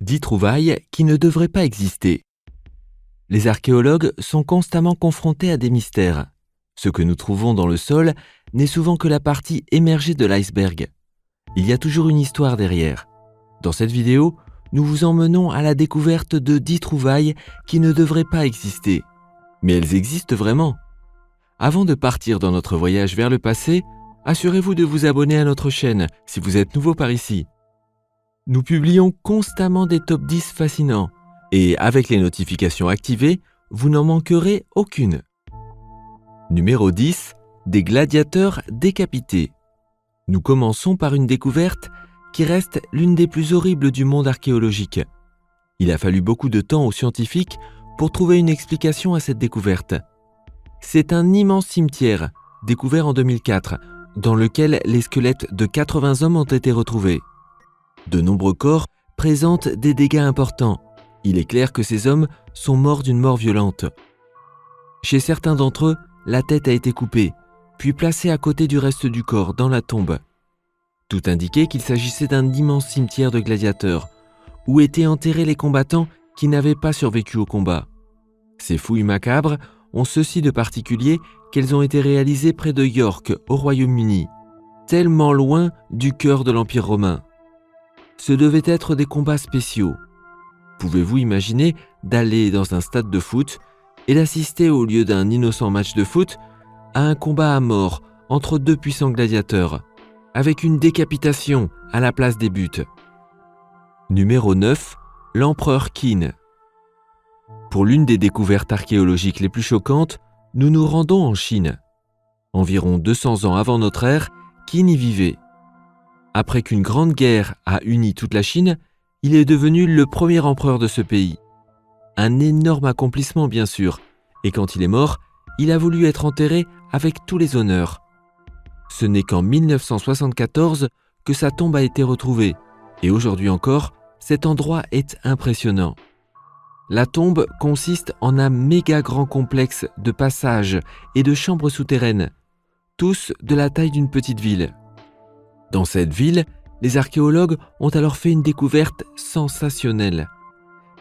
10 trouvailles qui ne devraient pas exister. Les archéologues sont constamment confrontés à des mystères. Ce que nous trouvons dans le sol n'est souvent que la partie émergée de l'iceberg. Il y a toujours une histoire derrière. Dans cette vidéo, nous vous emmenons à la découverte de 10 trouvailles qui ne devraient pas exister. Mais elles existent vraiment. Avant de partir dans notre voyage vers le passé, assurez-vous de vous abonner à notre chaîne si vous êtes nouveau par ici. Nous publions constamment des top 10 fascinants et avec les notifications activées, vous n'en manquerez aucune. Numéro 10. Des gladiateurs décapités. Nous commençons par une découverte qui reste l'une des plus horribles du monde archéologique. Il a fallu beaucoup de temps aux scientifiques pour trouver une explication à cette découverte. C'est un immense cimetière, découvert en 2004, dans lequel les squelettes de 80 hommes ont été retrouvés. De nombreux corps présentent des dégâts importants. Il est clair que ces hommes sont morts d'une mort violente. Chez certains d'entre eux, la tête a été coupée, puis placée à côté du reste du corps, dans la tombe. Tout indiquait qu'il s'agissait d'un immense cimetière de gladiateurs, où étaient enterrés les combattants qui n'avaient pas survécu au combat. Ces fouilles macabres ont ceci de particulier qu'elles ont été réalisées près de York, au Royaume-Uni, tellement loin du cœur de l'Empire romain. Ce devaient être des combats spéciaux. Pouvez-vous imaginer d'aller dans un stade de foot et d'assister au lieu d'un innocent match de foot à un combat à mort entre deux puissants gladiateurs, avec une décapitation à la place des buts. Numéro 9. L'empereur Qin. Pour l'une des découvertes archéologiques les plus choquantes, nous nous rendons en Chine. Environ 200 ans avant notre ère, Qin y vivait. Après qu'une grande guerre a uni toute la Chine, il est devenu le premier empereur de ce pays. Un énorme accomplissement bien sûr, et quand il est mort, il a voulu être enterré avec tous les honneurs. Ce n'est qu'en 1974 que sa tombe a été retrouvée, et aujourd'hui encore, cet endroit est impressionnant. La tombe consiste en un méga grand complexe de passages et de chambres souterraines, tous de la taille d'une petite ville. Dans cette ville, les archéologues ont alors fait une découverte sensationnelle.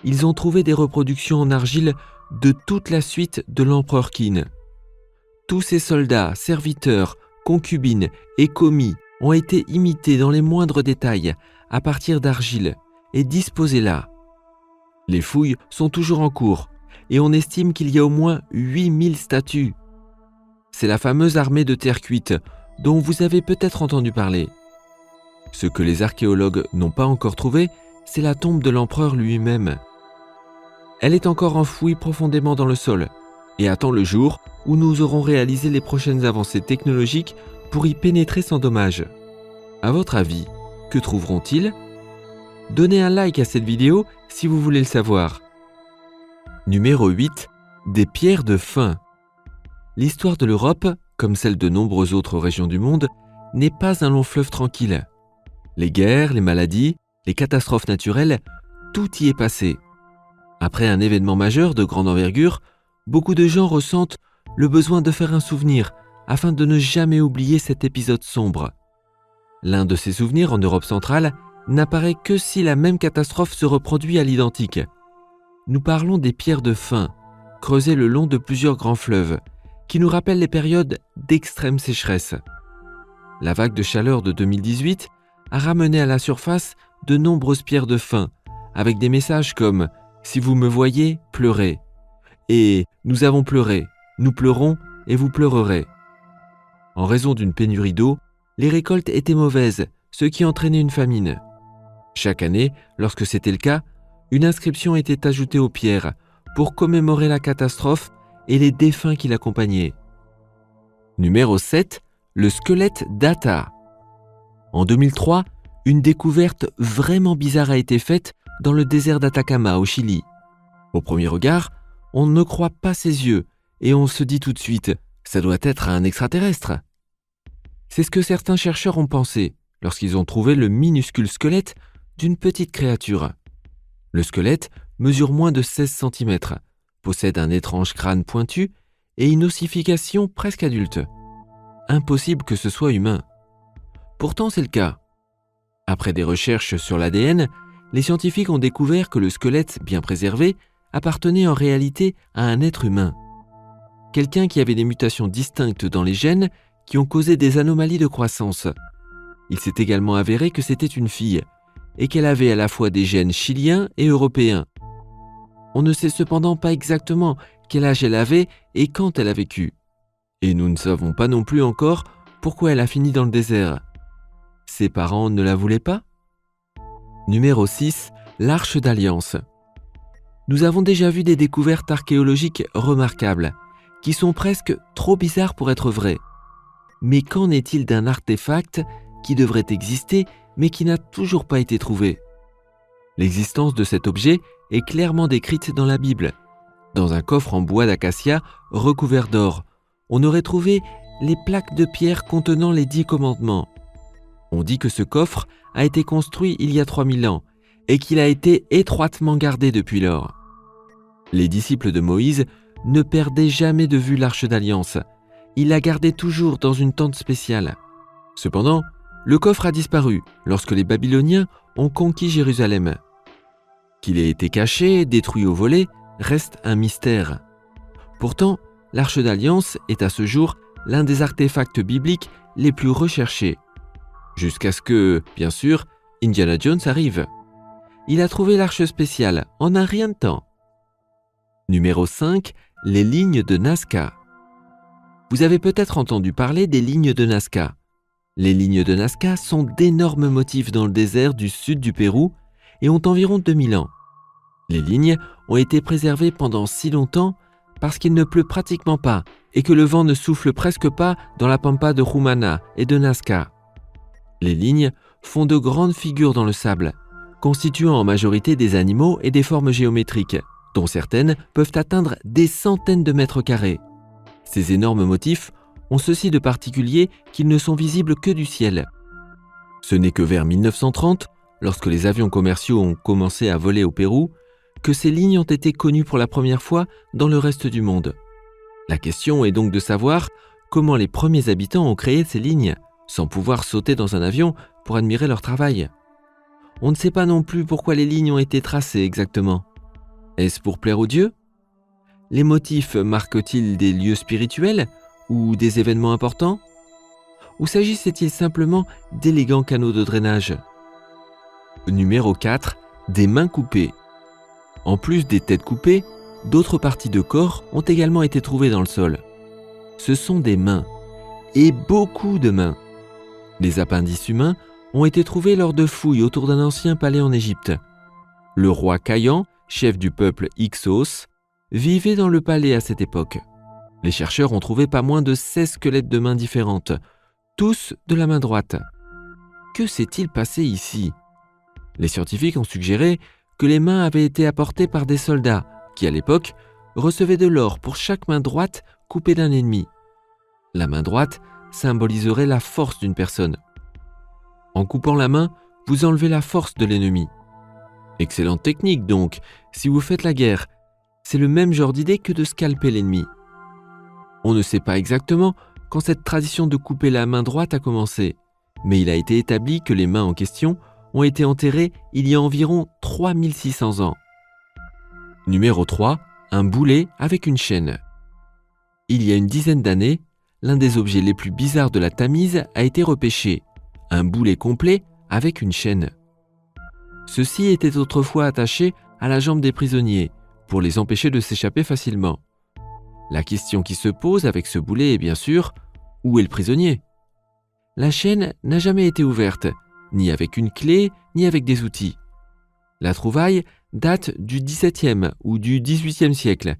Ils ont trouvé des reproductions en argile de toute la suite de l'empereur Qin. Tous ces soldats, serviteurs, concubines et commis ont été imités dans les moindres détails à partir d'argile et disposés là. Les fouilles sont toujours en cours et on estime qu'il y a au moins 8000 statues. C'est la fameuse armée de terre cuite dont vous avez peut-être entendu parler. Ce que les archéologues n'ont pas encore trouvé, c'est la tombe de l'empereur lui-même. Elle est encore enfouie profondément dans le sol et attend le jour où nous aurons réalisé les prochaines avancées technologiques pour y pénétrer sans dommage. À votre avis, que trouveront-ils ? Donnez un like à cette vidéo si vous voulez le savoir. Numéro 8. Des pierres de faim. L'histoire de l'Europe, comme celle de nombreuses autres régions du monde, n'est pas un long fleuve tranquille. Les guerres, les maladies, les catastrophes naturelles, tout y est passé. Après un événement majeur de grande envergure, beaucoup de gens ressentent le besoin de faire un souvenir afin de ne jamais oublier cet épisode sombre. L'un de ces souvenirs en Europe centrale n'apparaît que si la même catastrophe se reproduit à l'identique. Nous parlons des pierres de faim, creusées le long de plusieurs grands fleuves, qui nous rappellent les périodes d'extrême sécheresse. La vague de chaleur de 2018 a ramené à la surface de nombreuses pierres de faim, avec des messages comme « Si vous me voyez, pleurez » et « Nous avons pleuré, nous pleurons et vous pleurerez ». En raison d'une pénurie d'eau, les récoltes étaient mauvaises, ce qui entraînait une famine. Chaque année, lorsque c'était le cas, une inscription était ajoutée aux pierres pour commémorer la catastrophe et les défunts qui l'accompagnaient. Numéro 7. Le squelette d'Ata. En 2003, une découverte vraiment bizarre a été faite dans le désert d'Atacama, au Chili. Au premier regard, on ne croit pas ses yeux et on se dit tout de suite « ça doit être un extraterrestre ». C'est ce que certains chercheurs ont pensé lorsqu'ils ont trouvé le minuscule squelette d'une petite créature. Le squelette mesure moins de 16 cm, possède un étrange crâne pointu et une ossification presque adulte. Impossible que ce soit humain. Pourtant, c'est le cas. Après des recherches sur l'ADN, les scientifiques ont découvert que le squelette, bien préservé, appartenait en réalité à un être humain. Quelqu'un qui avait des mutations distinctes dans les gènes qui ont causé des anomalies de croissance. Il s'est également avéré que c'était une fille et qu'elle avait à la fois des gènes chiliens et européens. On ne sait cependant pas exactement quel âge elle avait et quand elle a vécu. Et nous ne savons pas non plus encore pourquoi elle a fini dans le désert. Ses parents ne la voulaient pas ? Numéro 6, l'Arche d'Alliance. Nous avons déjà vu des découvertes archéologiques remarquables, qui sont presque trop bizarres pour être vraies. Mais qu'en est-il d'un artefact qui devrait exister, mais qui n'a toujours pas été trouvé ? L'existence de cet objet est clairement décrite dans la Bible. Dans un coffre en bois d'acacia recouvert d'or, on aurait trouvé les plaques de pierre contenant les 10 commandements. On dit que ce coffre a été construit il y a 3000 ans et qu'il a été étroitement gardé depuis lors. Les disciples de Moïse ne perdaient jamais de vue l'Arche d'Alliance. Ils la gardaient toujours dans une tente spéciale. Cependant, le coffre a disparu lorsque les Babyloniens ont conquis Jérusalem. Qu'il ait été caché, détruit ou volé, reste un mystère. Pourtant, l'Arche d'Alliance est à ce jour l'un des artefacts bibliques les plus recherchés. Jusqu'à ce que, bien sûr, Indiana Jones arrive. Il a trouvé l'arche spéciale en un rien de temps. Numéro 5, les lignes de Nazca. Vous avez peut-être entendu parler des lignes de Nazca. Les lignes de Nazca sont d'énormes motifs dans le désert du sud du Pérou et ont environ 2000 ans. Les lignes ont été préservées pendant si longtemps parce qu'il ne pleut pratiquement pas et que le vent ne souffle presque pas dans la pampa de Jumana et de Nazca. Les lignes font de grandes figures dans le sable, constituant en majorité des animaux et des formes géométriques, dont certaines peuvent atteindre des centaines de mètres carrés. Ces énormes motifs ont ceci de particulier qu'ils ne sont visibles que du ciel. Ce n'est que vers 1930, lorsque les avions commerciaux ont commencé à voler au Pérou, que ces lignes ont été connues pour la première fois dans le reste du monde. La question est donc de savoir comment les premiers habitants ont créé ces lignes, sans pouvoir sauter dans un avion pour admirer leur travail. On ne sait pas non plus pourquoi les lignes ont été tracées exactement. Est-ce pour plaire aux dieux ? Les motifs marquent-ils des lieux spirituels ou des événements importants ? Ou s'agissait-il simplement d'élégants canaux de drainage ? Numéro 4, des mains coupées. En plus des têtes coupées, d'autres parties de corps ont également été trouvées dans le sol. Ce sont des mains, et beaucoup de mains. Les appendices humains ont été trouvés lors de fouilles autour d'un ancien palais en Égypte. Le roi Khayan, chef du peuple Hyksos, vivait dans le palais à cette époque. Les chercheurs ont trouvé pas moins de 16 squelettes de mains différentes, tous de la main droite. Que s'est-il passé ici ? Les scientifiques ont suggéré que les mains avaient été apportées par des soldats qui, à l'époque, recevaient de l'or pour chaque main droite coupée d'un ennemi. La main droite symboliserait la force d'une personne. En coupant la main, vous enlevez la force de l'ennemi. Excellente technique donc, si vous faites la guerre. C'est le même genre d'idée que de scalper l'ennemi. On ne sait pas exactement quand cette tradition de couper la main droite a commencé, mais il a été établi que les mains en question ont été enterrées il y a environ 3600 ans. Numéro 3, un boulet avec une chaîne. Il y a une dizaine d'années, l'un des objets les plus bizarres de la Tamise a été repêché, un boulet complet avec une chaîne. Ceci était autrefois attaché à la jambe des prisonniers pour les empêcher de s'échapper facilement. La question qui se pose avec ce boulet est bien sûr, où est le prisonnier ? La chaîne n'a jamais été ouverte, ni avec une clé, ni avec des outils. La trouvaille date du XVIIe ou du XVIIIe siècle,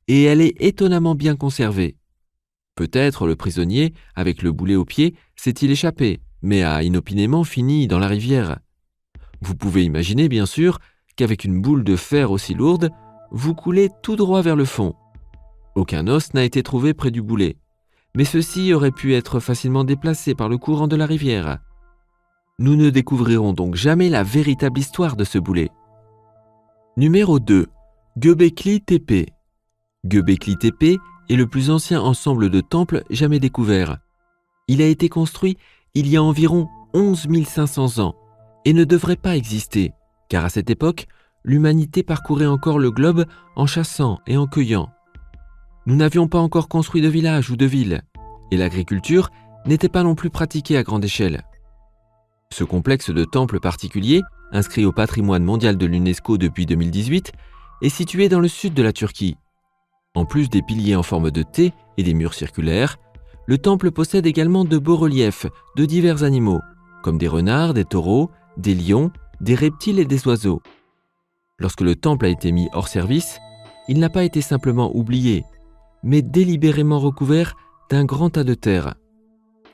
et elle est étonnamment bien conservée. Peut-être le prisonnier, avec le boulet au pied, s'est-il échappé, mais a inopinément fini dans la rivière. Vous pouvez imaginer, bien sûr, qu'avec une boule de fer aussi lourde, vous coulez tout droit vers le fond. Aucun os n'a été trouvé près du boulet, mais ceci aurait pu être facilement déplacé par le courant de la rivière. Nous ne découvrirons donc jamais la véritable histoire de ce boulet. Numéro 2. Göbekli Tepe. Göbekli Tepe est le plus ancien ensemble de temples jamais découvert. Il a été construit il y a environ 11 500 ans et ne devrait pas exister, car à cette époque, l'humanité parcourait encore le globe en chassant et en cueillant. Nous n'avions pas encore construit de village ou de ville, et l'agriculture n'était pas non plus pratiquée à grande échelle. Ce complexe de temples particulier, inscrit au patrimoine mondial de l'UNESCO depuis 2018, est situé dans le sud de la Turquie. En plus des piliers en forme de T et des murs circulaires, le temple possède également de beaux reliefs de divers animaux, comme des renards, des taureaux, des lions, des reptiles et des oiseaux. Lorsque le temple a été mis hors service, il n'a pas été simplement oublié, mais délibérément recouvert d'un grand tas de terre.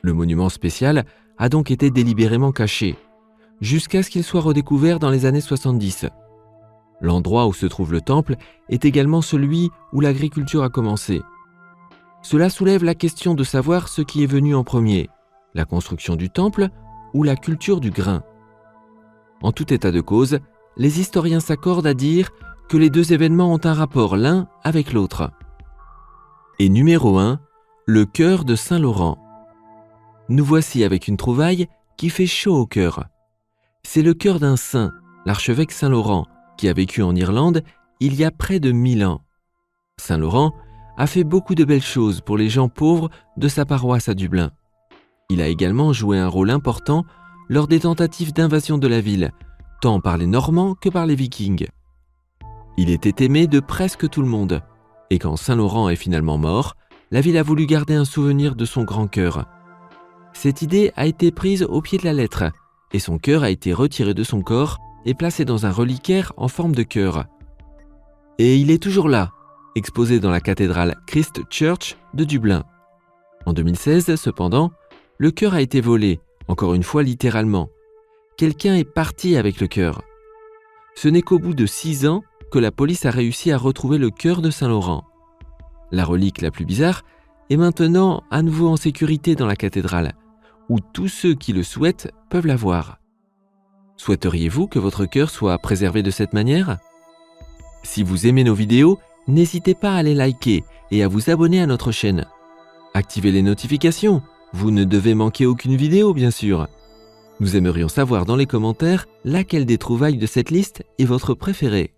Le monument spécial a donc été délibérément caché, jusqu'à ce qu'il soit redécouvert dans les années 70. L'endroit où se trouve le temple est également celui où l'agriculture a commencé. Cela soulève la question de savoir ce qui est venu en premier, la construction du temple ou la culture du grain. En tout état de cause, les historiens s'accordent à dire que les deux événements ont un rapport l'un avec l'autre. Et numéro 1, le cœur de Saint-Laurent. Nous voici avec une trouvaille qui fait chaud au cœur. C'est le cœur d'un saint, l'archevêque Saint-Laurent, qui a vécu en Irlande il y a près de 1000 ans. Saint-Laurent a fait beaucoup de belles choses pour les gens pauvres de sa paroisse à Dublin. Il a également joué un rôle important lors des tentatives d'invasion de la ville, tant par les Normands que par les Vikings. Il était aimé de presque tout le monde, et quand Saint-Laurent est finalement mort, la ville a voulu garder un souvenir de son grand cœur. Cette idée a été prise au pied de la lettre, et son cœur a été retiré de son corps et placé dans un reliquaire en forme de cœur. Et il est toujours là, exposé dans la cathédrale Christ Church de Dublin. En 2016, cependant, le cœur a été volé, encore une fois littéralement. Quelqu'un est parti avec le cœur. Ce n'est qu'au bout de 6 ans que la police a réussi à retrouver le cœur de Saint-Laurent. La relique la plus bizarre est maintenant à nouveau en sécurité dans la cathédrale, où tous ceux qui le souhaitent peuvent la voir. Souhaiteriez-vous que votre cœur soit préservé de cette manière ? Si vous aimez nos vidéos, n'hésitez pas à les liker et à vous abonner à notre chaîne. Activez les notifications, vous ne devez manquer aucune vidéo bien sûr. Nous aimerions savoir dans les commentaires laquelle des trouvailles de cette liste est votre préférée.